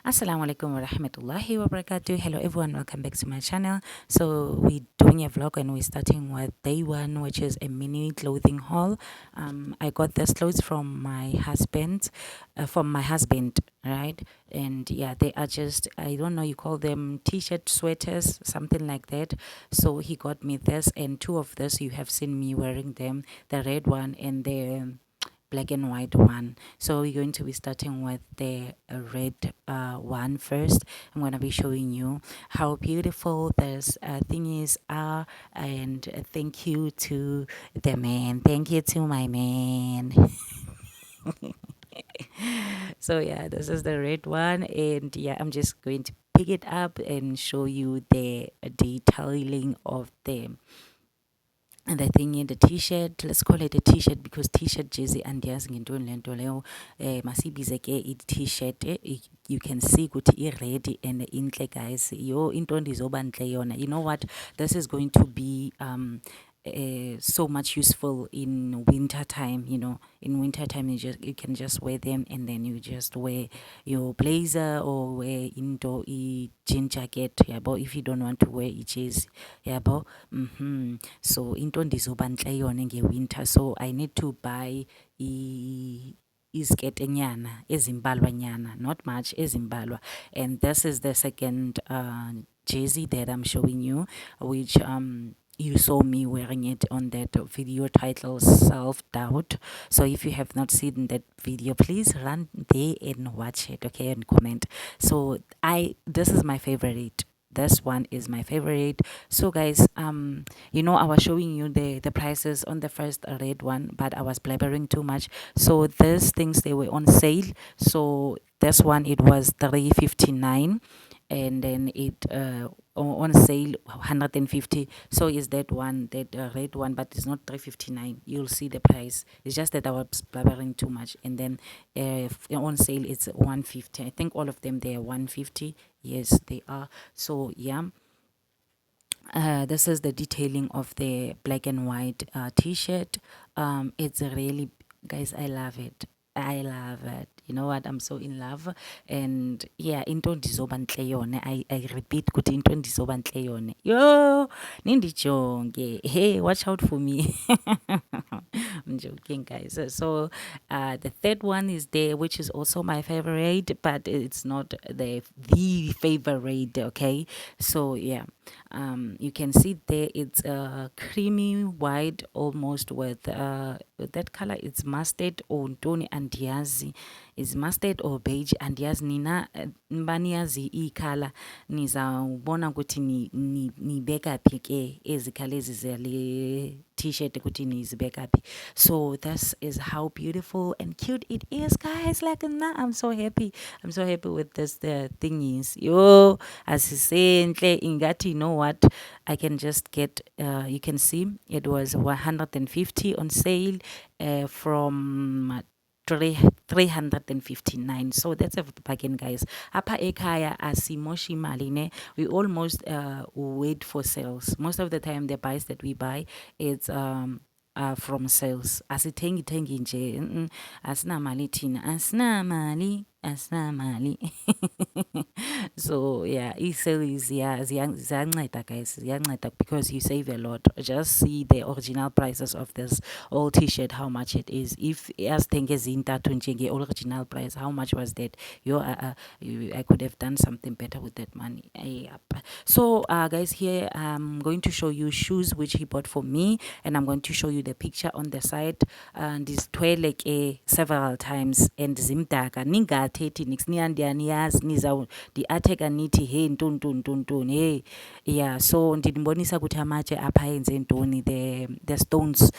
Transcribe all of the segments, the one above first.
Assalamu alaikum wa rahmatullahi wa barakatuh. Hello everyone, welcome back to my channel. So we're doing a vlog and we're starting with day one, which is a mini clothing haul. I got this clothes from my husband, right? And yeah, they are just, I don't know, you call them t-shirt, sweaters, something like that. So he got me this, and two of this you have seen me wearing them, the red one and the black and white one. So we're going to be starting with the red one first. I'm going to be showing you how beautiful this thing is, and thank you to the man, thank you to my man. So yeah, this is the red one, and yeah, I'm just going to pick it up and show you the detailing of them. And the thing in the t-shirt, let's call it a t-shirt because t-shirt jersey andiyazi ngentoni le nto leyo, masiyibize ke i-t-shirt. You can see ukuthi i-ready and intle guys. Yo, into ndizoba ntle yona. You know what, this is going to be so much useful in winter time. You know, in winter time you can just wear them, and then you just wear your blazer or wear into a jean jacket, yabo, if you don't want to wear a jersey, yabo. So into ndizoba ntle yona nge-winter, so I need to buy iziketenyana ezimbalwanyana, not much, ezimbalwa. And this is the second jersey that I'm showing you, which you saw me wearing it on that video titled Self-Doubt. So if you have not seen that video, please run there and watch it, okay, and comment. So this is my favorite. This one is my favorite. So guys, you know, I was showing you the prices on the first red one, but I was blabbering too much. So these things, they were on sale. So this one, it was $3.59, and then it on sale 150. So is that one, that red one, but it's not $3.59. You'll see the price. It's just that I was blabbering too much. And then on sale it's 150. I think all of them, they are 150. Yes, they are. So yeah, this is the detailing of the black and white t-shirt. It's really, guys, I love it. I love it. You know what, I'm so in love. And yeah, into ndizoba ntle yona, I repeat ukuthi into ndizoba ntle yona, yo, nindijonge, hey, watch out for me. I'm joking, guys. So the third one is there, which is also my favorite, but it's not the favorite, okay? So yeah, you can see there, it's creamy white almost with that color. It's mustard or ntoni andiyazi, is mustard or beige andiyazi. Nina baniyazi i-color, nizawubona ukuthi nibeka phi ke ezi color ezi zale t-shirt ukuthi nizibeka phi. So this is how beautiful and cute it is, guys. Like now, I'm so happy with this. The thing is, yo, asisenhle ingathi, you know what, I can just get you can see it was 150 on sale from 359. So that's a bargain, guys. Apa ekhaya asimoshi imali ne. We almost wait for sales. Most of the time the buys that we buy, it's from sales. Asithengi nje, asinamali thina, asinamali. So yeah, e-sales, yeah, ziyanceda, guys, ziyanceda, because you save a lot. Just see the original prices of this old t-shirt, how much it is. If asithenge zintathu nje original price, how much was that? I could have done something better with that money. So guys, here I'm going to show you shoes which he bought for me, and I'm going to show you the picture on the side. And this like several times, and zimdaka ningathethi nix, niyaniyazi, nizawundi-atheka nithi hey ntoni, hey. Yeah, so ndinibonisa ukuthi amatshe apha yenze ntoni, the stones.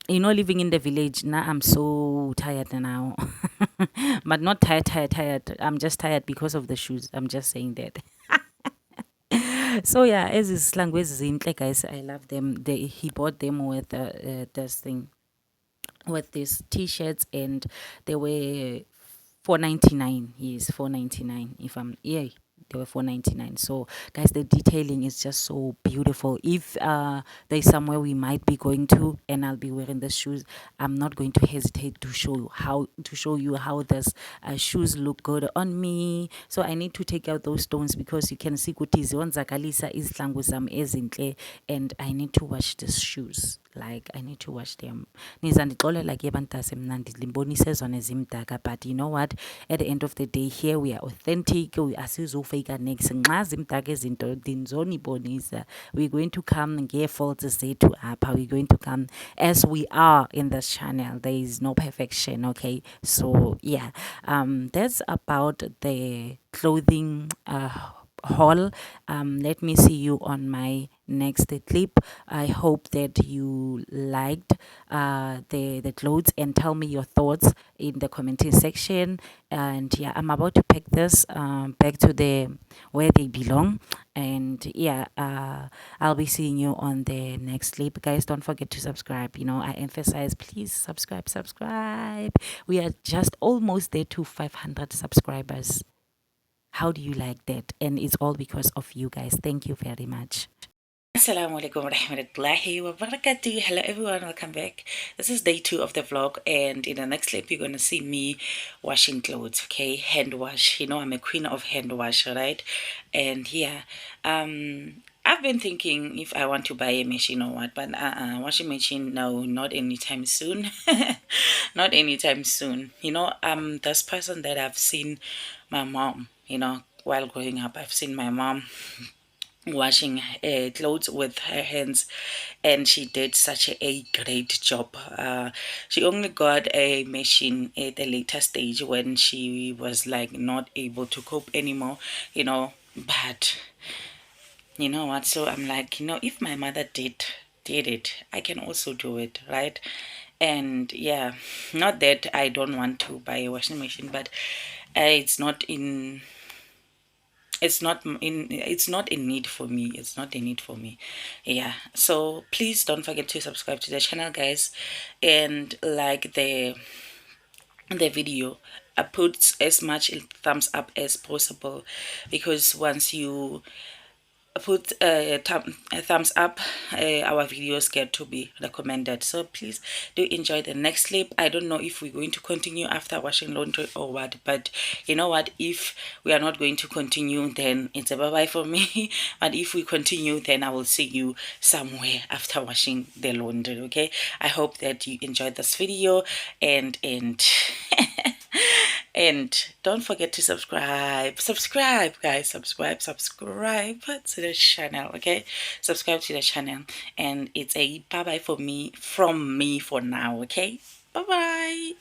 You know, living in the village now, I'm so tired now. But not tired, I'm just tired because of the shoes. I'm just saying that. So yeah, as is language zinhle, guys, I love them. He bought them with this thing, with these t-shirts, and they were $4.99. Yes, $4.99. If I'm, yeah, they were 4.99. So guys, the detailing is just so beautiful. If there's somewhere we might be going to and I'll be wearing the shoes, I'm not going to hesitate to show you how this shoes look good on me. So I need to take out those stones because you can see ukuthi ziyonzakalisa izihlangu zami ezinhle, and I need to wash these shoes. Like, I need to wash them. Niza ndixolela ke bantase mna ndilimbonise zona zimdaka, but you know what, at the end of the day, here we are authentic, we asizofaka next. Nxa zimdaka izinto ndinizonibonisa. We're going to come ngefaults zethu apha. We're going to come as we are in this channel. There is no perfection, okay? So yeah, that's about the clothing haul. Let me see you on my next clip. I hope that you liked the clothes, and tell me your thoughts in the commenting section. And yeah, I'm about to pack this back to the where they belong. And yeah, I'll be seeing you on the next clip. Guys, don't forget to subscribe. You know, I emphasize, please subscribe. We are just almost there to 500 subscribers. How do you like that? And it's all because of you guys. Thank you very much. Assalamu alaikum warahmatullahi wabarakatuh. Hello everyone, welcome back. This is day 2 of the vlog, and in the next clip you're gonna see me washing clothes, okay? Hand wash. You know, I'm a queen of hand wash, right? And yeah, I've been thinking if I want to buy a machine or what, but washing machine, no, not anytime soon. Not anytime soon. You know, this person that I've seen my mom, you know, while growing up, I've seen my mom washing clothes with her hands, and she did such a great job. She only got a machine at a later stage when she was like not able to cope anymore, you know. But you know what, so I'm like, you know, if my mother did it, I can also do it, right? And yeah, not that I don't want to buy a washing machine, but it's not in a need for me. It's not a need for me. Yeah, so please don't forget to subscribe to the channel, guys, and like the video. I put as much thumbs up as possible, because once you put a thumbs up, our videos get to be recommended. So please do enjoy the next clip. I don't know if we're going to continue after washing laundry or what, but you know what, if we are not going to continue, then it's a bye-bye for me. But if we continue, then I will see you somewhere after washing the laundry, okay? I hope that you enjoyed this video, and and don't forget to subscribe guys, subscribe to the channel, okay? Subscribe to the channel, and it's a bye-bye for me, from me, for now, okay? Bye-bye.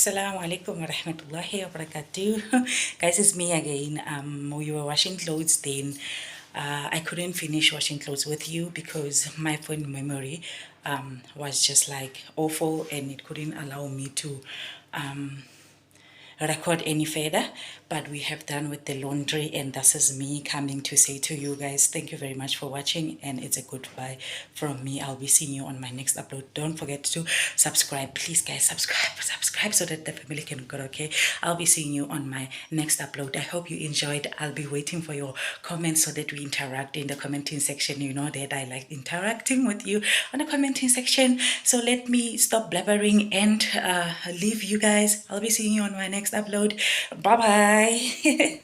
Assalamu alaikum wa rahmatullahi wa barakatuh. Guys, it's me again. We were washing clothes then. I couldn't finish washing clothes with you because my phone memory was just like awful and it couldn't allow me to record any further, but we have done with the laundry, and this is me coming to say to you guys, thank you very much for watching, and it's a goodbye from me. I'll be seeing you on my next upload. Don't forget to subscribe, please guys, subscribe so that the family can grow. Okay, I'll be seeing you on my next upload. I hope you enjoyed. I'll be waiting for your comments so that we interact in the commenting section. You know that I like interacting with you on the commenting section. So let me stop blabbering and leave you guys. I'll be seeing you on my next upload. Bye bye.